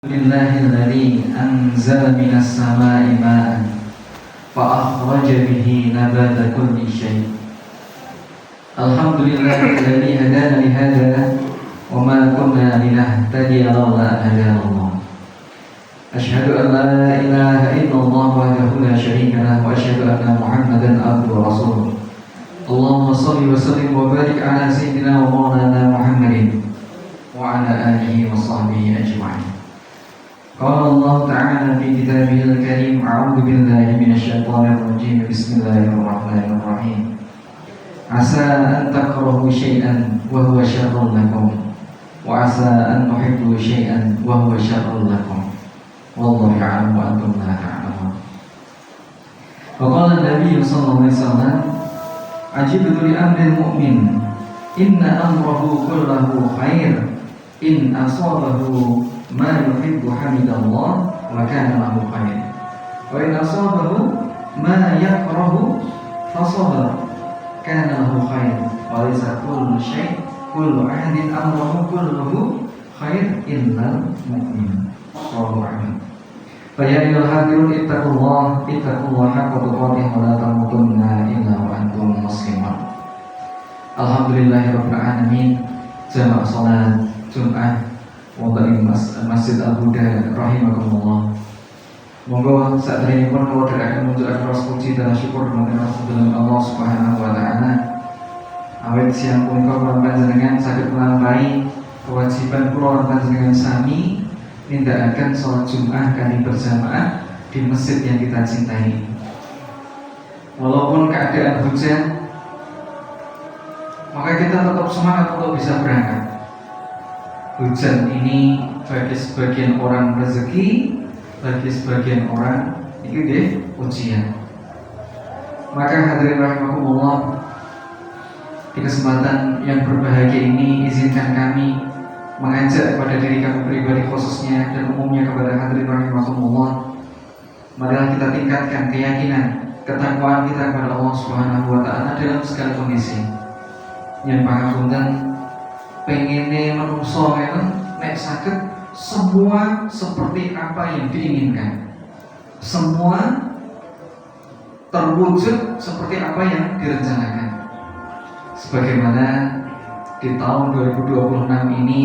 Bismillahirrahmanirrahim. Anzala minas samaa'i ma'an fa akhraja bihi nabata kulli syai'. Alhamdulillahilladzi hadana li hadza wa ma kunna linahtadiya laula an hadana Allah. Asyhadu an la ilaha illallah wahdahu la syarika lah wa asyhadu anna Muhammadan abduhu wa rasuluh. Allahumma shalli wa sallim wa barik ala sayyidina wa maulana Muhammadin wa ala alihi wa sahbihi ajma'in. Qala Allah Ta'ala fi kitabihil karim, a'udzu billahi minasyaitonir rajim. Bismillahirrahmanirrahim. Asa an takrahu syai'an wa huwa syarrun lakum wa asa an tuhibbu syai'an wa huwa syarrun lakum. Wallahu ya'lamu wa antum la ta'lamun. Wa qala an-nabiy sallallahu alaihi wasallam, ajibtu li amril mu'min inna amrahu kullahu khair in asabahu ma yuhibbu hamidallah wa kana lahu khair wa in asabahu ma yakrahu fasabar kana lahu khair wa laysa kullu syai' kullu ahadin amruhu kulluhu khair illal mu'min. Allahu a'lam. Fa ya ayyuhal hadirun ittaqullaha haqqa tuqatih wa la tamutunna illa wa antum muslimun. Alhamdulillahirabbil alamin. Jamaah salat Jumat wonten Masjid Al-Huda rahimakumullah. Monggo saderengipun kula dherekaken munjulaken rasa puji dan syukur dumateng Allah Subhanahu wa taala. Awit siang punika kula panjenengan saged nglampahi kewajiban kula panjenengan sami nindakaken salat Jumat kanthi berjamaah di masjid yang kita cintai. Walaupun keadaan hujan, maka kita tetap semangat untuk bisa berangkat. Hujan ini bagi sebagian orang rezeki, bagi sebagian orang itu deh ujian. Maka hadirin rahimakumullah, di kesempatan yang berbahagia ini izinkan kami mengajak kepada diri kami pribadi khususnya dan umumnya kepada hadirin rahimakumullah, marilah kita tingkatkan keyakinan, ketakwaan kita kepada Allah Subhanahu wa taala dalam segala kondisi. Yang pangapunten pengene manungsa nek saged semua seperti apa yang diinginkan, semua terwujud seperti apa yang direncanakan. Sebagaimana di tahun 2026 ini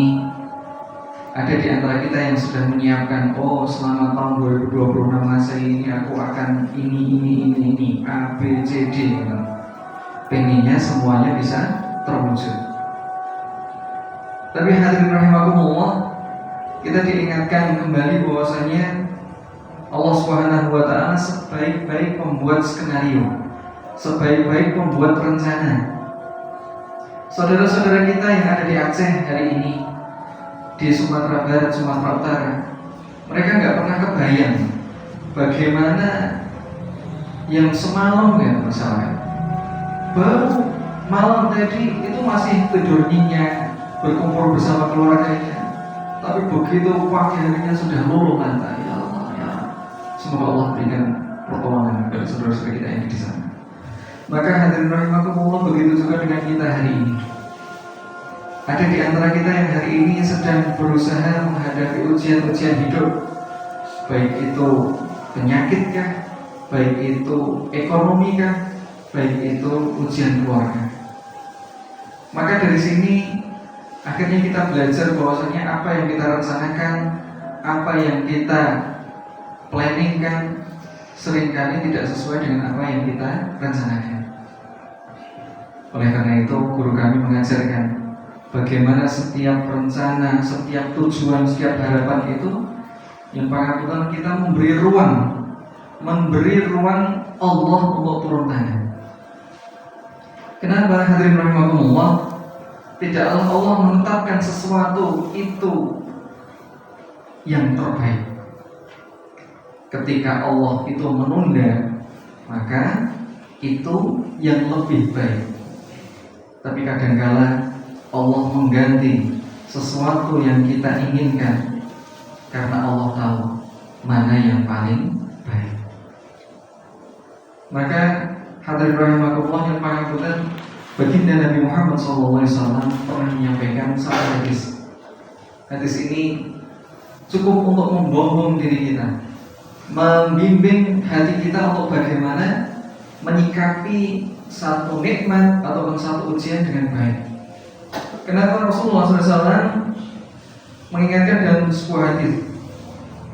ada di antara kita yang sudah menyiapkan, selama tahun 2026 masa ini aku akan ini A, B, C, D. Pengennya semuanya bisa terwujud. Tapi hadirin rahimakumullah, kita diingatkan kembali bahwasanya Allah Subhanahu wa taala sebaik-baik pembuat skenario, sebaik-baik pembuat rencana. Saudara-saudara kita yang ada di Aceh hari ini, di Sumatera Barat, Sumatera Utara, mereka nggak pernah kebayang bagaimana yang semalam masalah. Baru malam tadi itu masih tidur nyenyak, berkumpul bersama keluarganya, tapi begitu pagi harinya sudah luluh lantai. Ya Allah, ya, semoga Allah berikan pertolongan kepada saudara-saudara kita yang di sana. Maka hadirin rahimakumullah, begitu juga dengan kita hari ini. Ada di antara kita yang hari ini sedang berusaha menghadapi ujian-ujian hidup, baik itu penyakit kah, baik itu ekonomi kah, baik itu ujian keluarga. Maka dari sini akhirnya kita belajar bahwasanya apa yang kita rencanakan, apa yang kita planningkan, seringkali tidak sesuai dengan apa yang kita rencanakan. Oleh karena itu, guru kami mengajarkan bagaimana setiap rencana, setiap tujuan, setiap harapan itu yang pangapunten kita memberi ruang Allah untuk turun tangan. Kenapa hadirin rahimakumullah? Tidaklah Allah menetapkan sesuatu itu yang terbaik. Ketika Allah itu menunda, maka itu yang lebih baik. Tapi kadangkala Allah mengganti sesuatu yang kita inginkan karena Allah tahu mana yang paling baik. Maka hadirin rahimakumullah yang pangapunten, baginda Nabi Muhammad SAW pernah menyampaikan satu hadis. Hadis ini cukup untuk membohong diri kita, membimbing hati kita untuk bagaimana menyikapi satu nikmat ataupun satu ujian dengan baik. Kenapa Rasulullah SAW mengingatkan dalam sebuah hadis,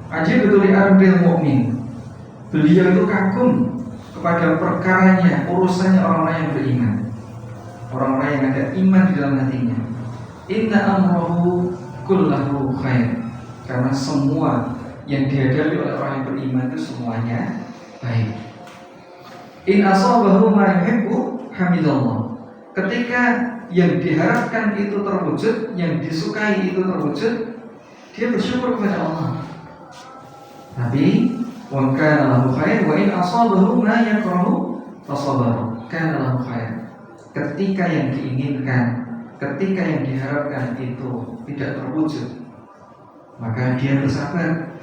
ajib betul ardil mukmin. Beliau itu kagum kepada perkaranya, urusannya orang-orang yang beriman, orang-orang yang ada iman di dalam hatinya. Inna amrohu kullahu khair. Karena semua yang dihadapi oleh orang yang beriman itu semuanya baik. In asabahu ma yuhibbu hamidallah. Ketika yang diharapkan itu terwujud, yang disukai itu terwujud, dia bersyukur kepada Allah. Tapi wa kana lahu khair wa in asabahu ma yakrahu fasabara kana lahu khair. Ketika yang diinginkan, ketika yang diharapkan itu tidak terwujud, maka dia bersabar.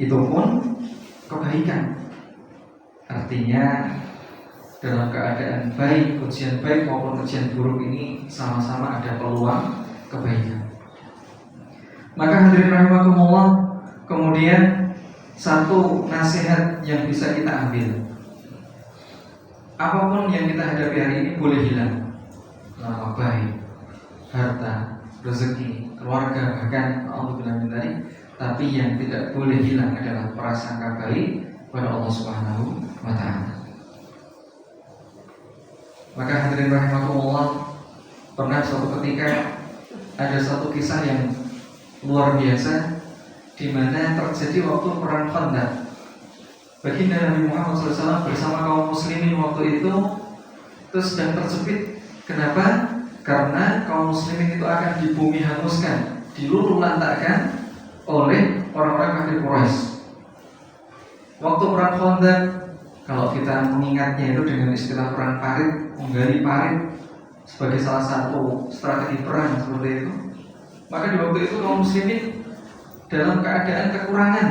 Itu pun kebaikan. Artinya dalam keadaan baik, ujian baik maupun ujian buruk ini sama-sama ada peluang kebaikan. Maka hadirin rahimakumullah, kemudian satu nasihat yang bisa kita ambil, apapun yang kita hadapi hari ini boleh hilang, nama baik, harta, rezeki, keluarga, bahkan alhamdulillah dari, tapi yang tidak boleh hilang adalah prasangka baik kepada Allah Subhanahu wa Ta'ala. Maka hadirin rahimakumullah, pernah suatu ketika ada satu kisah yang luar biasa di mana terjadi waktu perang Khandaq. Baginda Nabi Muhammad SAW bersama kaum muslimin waktu itu sedang terjepit. Kenapa? Karena kaum muslimin itu akan dibumi hanguskan, diluluh lantakkan oleh orang-orang kafir Quraisy. Waktu perang Khandaq, kalau kita mengingatnya itu dengan istilah perang parit, menggali parit sebagai salah satu strategi perang seperti itu. Maka di waktu itu kaum muslimin dalam keadaan kekurangan,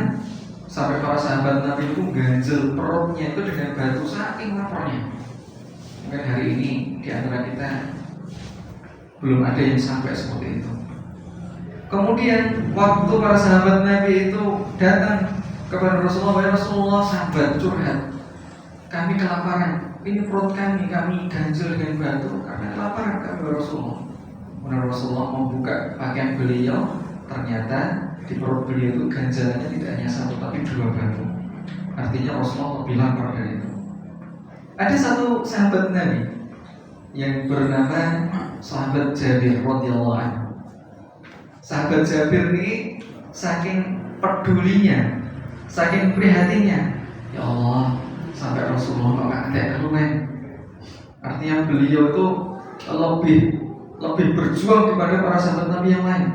sampai para sahabat Nabi itu ganjel perutnya itu dengan batu saking laparnya. Mungkin hari ini di antara kita belum ada yang sampai seperti itu. Kemudian waktu para sahabat Nabi itu datang kepada Rasulullah, ya Rasulullah, sahabat curhat, kami kelaparan, ini perut kami ganjel dengan batu karena kelaparan kami, ya Rasulullah. Kemudian Rasulullah membuka pakaian beliau, ternyata di perut beliau itu ganjalannya tidak hanya satu tapi dua batu. Artinya Rasulullah lebih lapar dari itu. Ada satu sahabat Nabi yang bernama sahabat Jabir radhiyallahu anhu. Sahabat Jabir ini saking pedulinya, saking prihatinnya, ya Allah, sampai Rasulullah nggak ada keluhan. Artinya beliau itu lebih berjuang daripada para sahabat Nabi yang lain.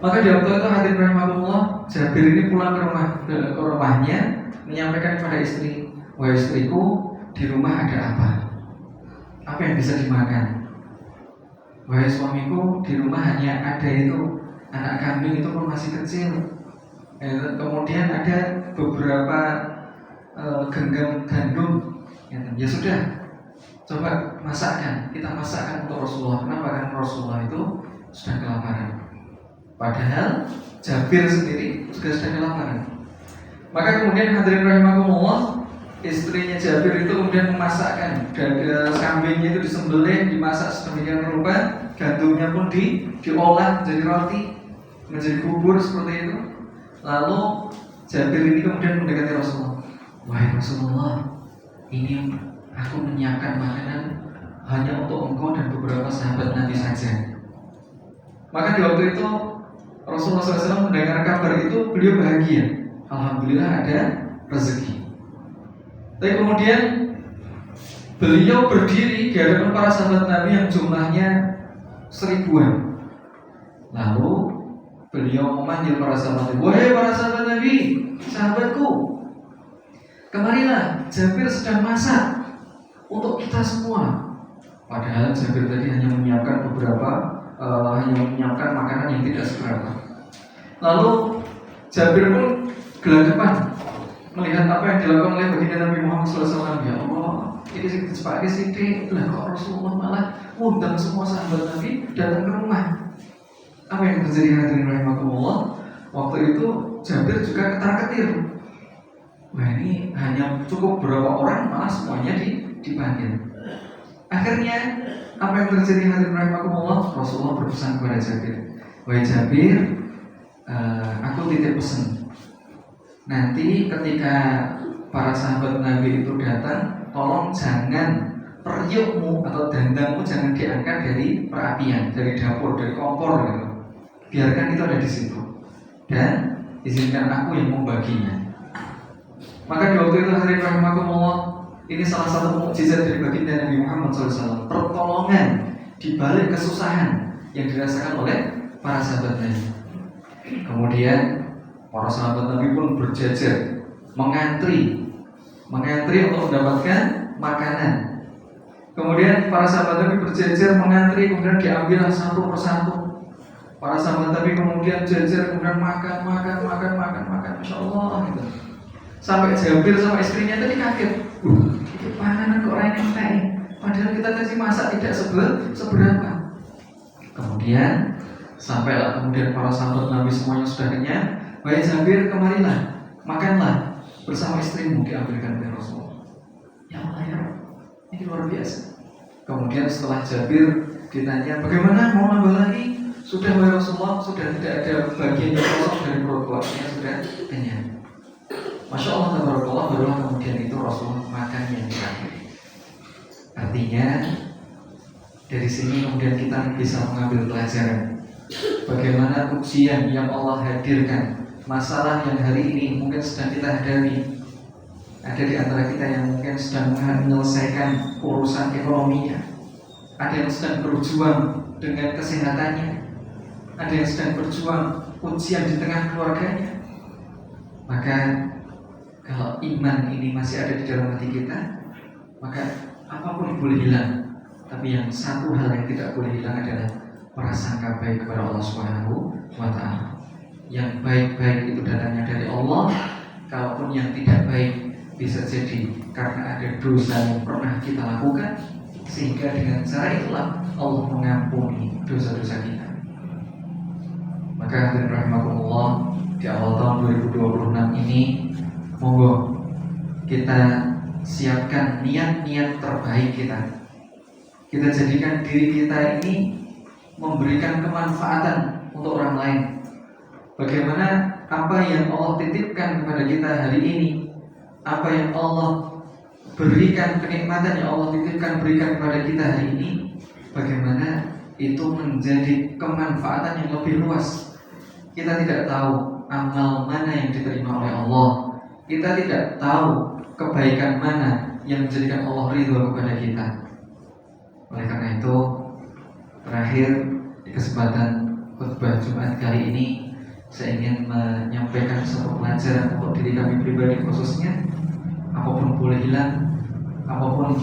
Maka di waktu itu hadirin rahimahullah, Jabir ini pulang ke rumahnya, menyampaikan kepada istri, wahai istriku, di rumah ada apa? Apa yang bisa dimakan? Wahai suamiku, di rumah hanya ada itu anak kambing, itu pun masih kecil. Kemudian ada beberapa genggam gandum. Ya sudah, coba masakkan. Kita masakkan untuk Rasulullah. Kenapa? Karena Rasulullah itu sudah kelaparan. Padahal Jabir sendiri juga sudah kelaparan. Maka kemudian hadirin rahimakumullah, istrinya Jabir itu kemudian memasakkan kambingnya itu disembelih, dimasak sedemikian rupa, gandumnya pun diolah menjadi roti, menjadi bubur seperti itu. Lalu Jabir ini kemudian mendekati Rasulullah. Wahai Rasulullah, ini aku menyiapkan makanan hanya untuk engkau dan beberapa sahabat Nabi saja. Maka di waktu itu Rasulullah SAW mendengar kabar itu, beliau bahagia. Alhamdulillah ada rezeki. Tapi kemudian beliau berdiri di hadapan para sahabat Nabi yang jumlahnya 1000-an. Lalu beliau memanggil para sahabat Nabi, wahai para sahabat Nabi, sahabatku, kemarilah, Jabir sedang masak untuk kita semua. Padahal Jabir tadi hanya menyiapkan makanan yang tidak seberapa. Lalu Jabir pun gelagapan melihat apa yang dilakukan oleh baginda Nabi Muhammad SAW. Ya Allah, ini sepakai sidik lah kok Rasulullah malah undang semua sahabat Nabi datang ke rumah. Apa yang terjadi hadirin rahimakumullah? Waktu itu Jabir juga ketar-ketir. Wah, ini hanya cukup beberapa orang, malah semuanya dipanggil. Akhirnya apa yang terjadi hadirin rahimakumullah? Rasulullah berpesan kepada Jabir, wahai Jabir, aku titip pesan. Nanti ketika para sahabat Nabi itu datang, tolong jangan periukmu atau dandangmu jangan diangkat dari perapian, dari dapur, dari kompor gitu. Biarkan itu ada di situ. Dan izinkan aku yang membaginya. Maka di waktu itu hadirin rahimakumullah, ini salah satu mukjizat dari baginda Nabi Muhammad SAW, pertolongan di balik kesusahan yang dirasakan oleh para sahabat Nabi. Kemudian para sahabat Nabi pun berjajar mengantri untuk mendapatkan makanan. Kemudian para sahabat Nabi berjajar mengantri, kemudian diambillah satu persatu. Para sahabat Nabi kemudian jajar, kemudian makan, Masya Allah gitu. Sampai Jabir sama istrinya tadi kaget, itu panganan kok orang yang kain, padahal kita tadi masak tidak seberapa. Kemudian sampailah kemudian para sahabat Nabi semuanya sudah kenyang. Wahai Jabir, kemarilah, makanlah bersama istrimu, diambilkan oleh Rasulullah. Ya Allah ya, ini luar biasa. Kemudian setelah Jabir ditanya, bagaimana, mau nambah lagi? Sudah wahai Rasulullah, sudah tidak ada bagian yang kosong dari perut keluarganya, sudah kenyang. Masya Allah, tabarakallah, barulah kemudian itu Rasulullah makan yang terakhir. Artinya dari sini kemudian kita bisa mengambil pelajaran bagaimana ujian yang Allah hadirkan, masalah yang hari ini mungkin sedang kita hadapi. Ada di antara kita yang mungkin sedang menyelesaikan urusan ekonominya, ada yang sedang berjuang dengan kesehatannya, ada yang sedang berjuang ujian di tengah keluarganya. Maka kalau iman ini masih ada di dalam hati kita, maka apapun boleh hilang. Tapi yang satu hal yang tidak boleh hilang adalah prasangka baik kepada Allah Subhanahu wa Ta'ala. Yang baik-baik itu datangnya dari Allah. Kalaupun yang tidak baik bisa jadi karena ada dosa yang pernah kita lakukan, sehingga dengan cara itulah Allah mengampuni dosa-dosa kita. Maka hadirin rahimakumullah, di awal tahun 2026 ini, monggo kita siapkan niat-niat terbaik kita. Kita jadikan diri kita ini memberikan kemanfaatan untuk orang lain. Bagaimana apa yang Allah titipkan kepada kita hari ini, apa yang Allah berikan, kenikmatan yang Allah titipkan berikan kepada kita hari ini, bagaimana itu menjadi kemanfaatan yang lebih luas. Kita tidak tahu amal mana yang diterima oleh Allah. Kita tidak tahu kebaikan mana yang menjadikan Allah ridho kepada kita. Oleh karena itu, terakhir di kesempatan khutbah Jumat kali ini, saya ingin menyampaikan satu pelajaran untuk diri kami pribadi khususnya. Apapun boleh hilang, apapun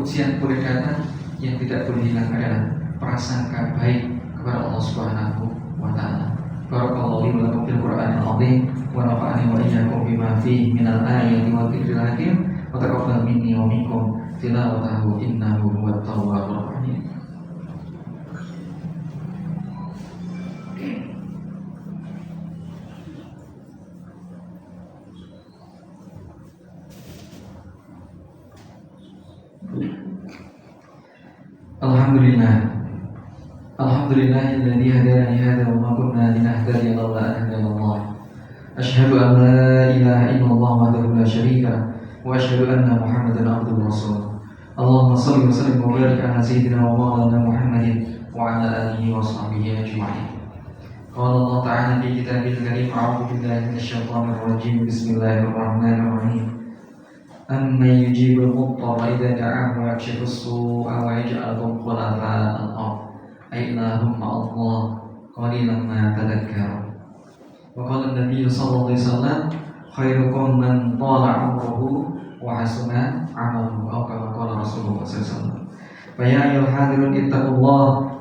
ujian boleh datang, yang tidak boleh hilang adalah prasangka baik kepada Allah Subhanahu wa Ta'ala. Barakallahu li wa lakum fil Qur'anil 'azim wa nafa'ani wa iyyakum bima fihi minal ayati wa dzikril hakim wa taqabbal minni wa minkum tilawatahu innahu huwat tawwabur rahim. Alhamdulillahilladzi hadana li hadza wa ma kunna linahtadiya laula an hadana Allah. Asyhadu an la ilaha illallah wahdahu la syarika wa asyhadu anna Muhammadan abduhu wa rasuluh. Allahumma shalli wa sallim wa barik ala sayyidina wa maulana Muhammadin wa ala alihi wa sahbihi ajma'in. Qala Allah ta'ala fi kitabil karim, a'udzu billahi minasyaitonir rajim. Bismillahirrahmanirrahim. Amman yujibul mudtarra idza da'ahu wa yakshifus su'a wa yaj'alukum khulafa'al ardh. Ailahum ma'allah qalilan ma tadhakkarun. Wa qala an-nabiy sallallahu alaihi wasallam, khairukum man tala 'umruhu wa hasuna 'amaluhu, atau kama qala Rasulullah sallallahu alaihi wasallam. Fa ya ayyuhal hadirun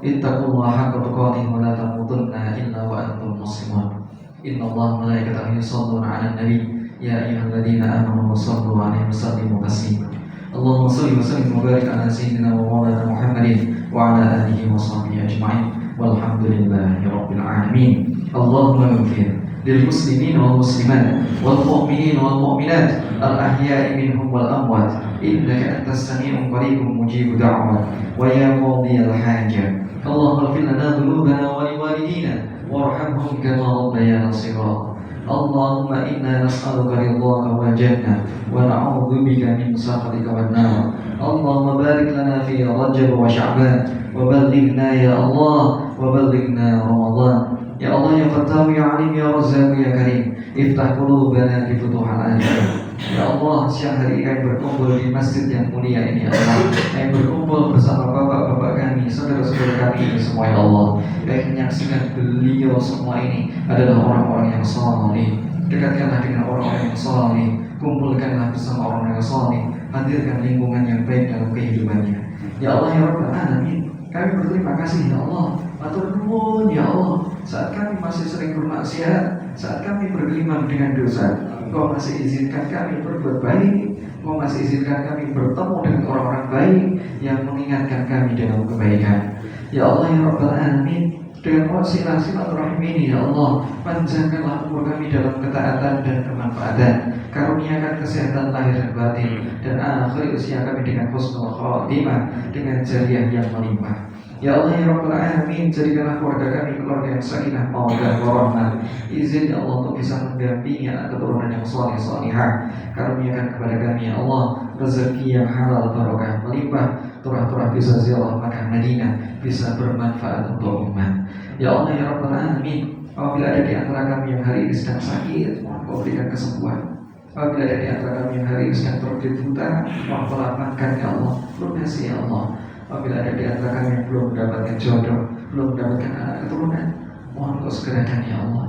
ittaqullaha haqqa tuqatih wa la tamutunna illa wa antum muslimun. Innallaha wa malaikatahu yusholluna 'alan nabiy ya ayyuhalladzina amanu shallu 'alaihi wa sallimu taslima. Allahumma shalli wa sallim wa barik ala sayyidina wa maulana Muhammadin wa ala alihi wa sahbihi ajma'in walhamdulillahi rabbil alamin. Allahumma ighfir للمسلمين والمسلمات والمؤمنين والمؤمنات الأحياء منهم والأموات إنك أنت السميع قريب مجيب دعوة ويا قاضي الحاجة اللهم اغفر لنا ذنوبنا ولوالدينا وارحمهم كما ربيانا صغارا اللهم إنا نسألك رضاك والجنة ونعوذ بك من سخطك والنار اللهم بارك لنا في رجب وشعبان وبلغنا يا الله وبلغنا رمضان يا الله يا فتاح يا عليم يا رزاق يا كريم افتح قلوبنا لفتوح العالمين Ya Allah, siang hari kami berkumpul di masjid yang mulia ini, ya Allah. Kami berkumpul bersama bapak-bapak kami, saudara-saudara kami ini semua, ya Allah. Kami menyaksikan beliau semua ini adalah orang-orang yang saleh. Dekatkanlah dengan orang-orang yang saleh, kumpulkanlah bersama orang-orang yang saleh, hadirkan lingkungan yang baik dalam kehidupannya. Ya Allah ya Rabbal Alamin, kami berterima kasih ya Allah, matur nuwun ya Allah. Saat kami masih sering bermaksiat, saat kami bergelimang dengan dosa, Engkau masih izinkan kami berbuat baik, Engkau masih izinkan kami bertemu dengan orang-orang baik yang mengingatkan kami dalam kebaikan. Ya Allah ya Rabbal Alamin, dengan wasilah silaturahim ini ya Allah, panjangkanlah umur kami dalam ketaatan dan kemanfaatan, karuniakan kesehatan lahir dan batin, dan akhir usia kami dengan husnul khatimah, dengan jariah yang melimpah. Ya Allah ya Rabbal Alamin, jadikanlah keluarga kami keluarga yang sakinah mawaddah warahmah. Izin ya Allah untuk bisa mendampingi anak keturunan yang saleh salihah. Karuniakan kepada kami ya Allah rezeki yang halal barokah melimpah, turah-turah bisa ziarah Makkah Madinah, bisa bermanfaat untuk umat. Ya Allah ya Rabbal Alamin, apabila ada di antara kami yang hari ini sedang sakit, Kau berikan kesembuhan. Apabila ada di antara kami yang hari ini sedang terjepit buta, Kau lapangkan ya Allah, lunasi ya Allah. Apabila ada di antara kami yang belum mendapatkan jodoh, belum mendapatkan anak keturunan, mohon Kau segerakan ya Allah.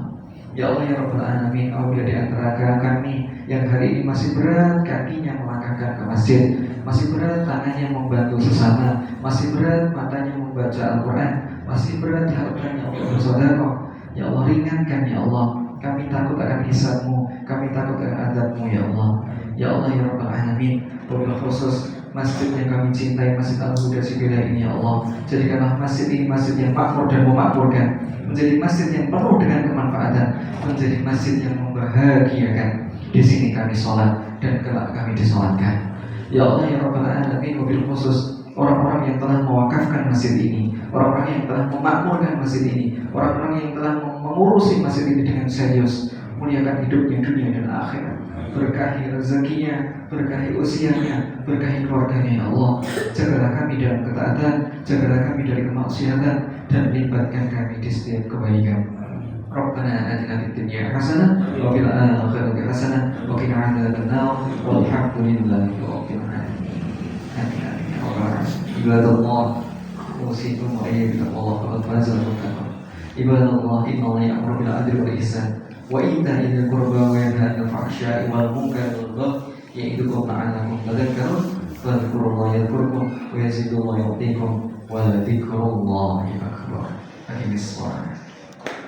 Ya Allah ya Rabbal Alamin, apabila di antara kami yang hari ini masih berat kakinya melangkahkan ke masjid, masih berat tangannya membantu sesama, masih berat matanya membaca Al-Quran, masih berat harapannya untuk bersedekah, ya Allah ringankan ya Allah. Kami takut akan hisab-Mu, kami takut akan azab-Mu ya Allah. Ya Allah ya Rabbal Alamin, wabil khusus masjid yang kami cintai, Masjid Al-Huda Sibila ini ya Allah, jadikanlah masjid ini masjid yang makmur dan memakmurkan, menjadi masjid yang penuh dengan kemanfaatan, menjadi masjid yang membahagiakan. Di sini kami sholat dan kelak kami disolatkan. Ya Allah ya Rabbal Alamin, wabil khusus orang-orang yang telah mewakafkan masjid ini, orang-orang yang telah memakmurkan masjid ini, orang-orang yang telah mengurusi masjid ini dengan serius, muliakan hidupnya dunia dan akhirat, berkahi rezekinya, berkahi usianya, berkahi keluarganya ya Allah. Jagalah kami dalam ketaatan, jagalah kami dari kemaksiatan, dan libatkan kami di setiap kebaikan. Rabbana atina fid dunya hasanah wa fil akhirati hasanah wa qina adzabannar walhamdulillahi rabbil alamin. Amin. Ibadallah, usikum wa iyyakum faqad faza al-muttaqun. Ibadallah, innallaha ya'muru bil 'adli wal ihsan wa ita'i dzil qurba wa yanha 'anil fahsya'i wal munkari wal baghi ya'idukum la'allakum tadhakkarun. Fadhkurullaha yadhkurkum wa yazidullaha yu'tikum wa dzikrullahi akbar. Aqimis shalah.